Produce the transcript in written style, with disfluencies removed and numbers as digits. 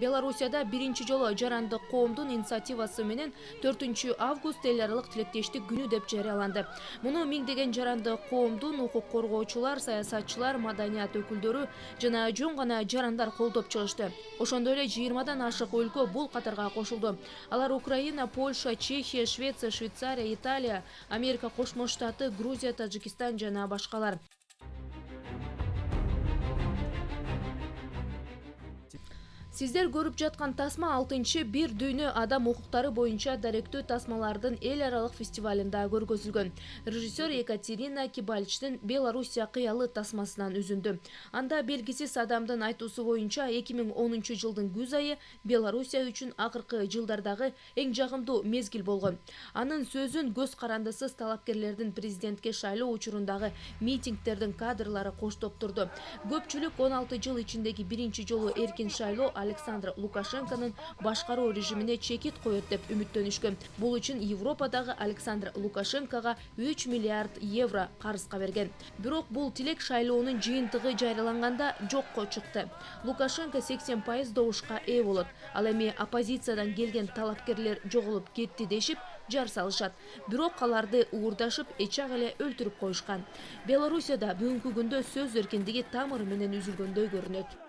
Белоруссияда биринчи жолу жарандык коомдун инициативасы менен 4 август эл аралык тилектештик күнү деп жарыяланды. Муну миңдеген жарандык коомдун укук коргоочулар, саясатчылар, маданият өкүлдөрү жана жөн гана жарандар колдоп чыгышты. Ошондой эле 20дан ашык өлкө бул катарга кошулду. Алар Украина, Польша, Чехия, Швеция, Швейцария, Италия, Америка Кошмо Штаты, Грузия, Тажикстан жана башкалар. Сиздер көрүп жаткан тасма 6-чы бир дүйнө адам укуктары боюнча даректөө тасмалардын эл аралык фестивалында көргөзүлгөн. Режиссер Екатерина Кибальчтын Белоруссия кыялы тасмасынан үзүндү. Анда белгисиз адамдын айтуусу боюнча 2010 жылдын күз айы Белоруссия үчүн акыркы жылдардагы эң жагымдуу мезгил болгон. Анын сөзүн көз карандысыз талапкерлердин президентке шайлоо учурундагы митингдердин кадрлары коштоп турду. Көпчүлүк 16 жыл ичиндеги биринчи жолу эркин шайлоо Александр Лукашенконун башкаруу режимине чекит коет деп үмүттөнүшкөн. Бул үчүн Европадагы Александр Лукашенкого 3 миллиард евро карызга берген. Бирок бул тилек шайлоонун жыйынтыгы жарыяланганда жокко чыкты. Лукашенко 80% добушка ээ болот. Ал эми оппозициядан келген талапкерлер жоголуп кетти дешип жар салышат. Бирок аларды уурдашып, эчак эле өлтүрүп коюшкан. Белоруссияда бүгүнкү күндө сөз эркиндиги тамыры менен үзүлгөндөй көрүнөт.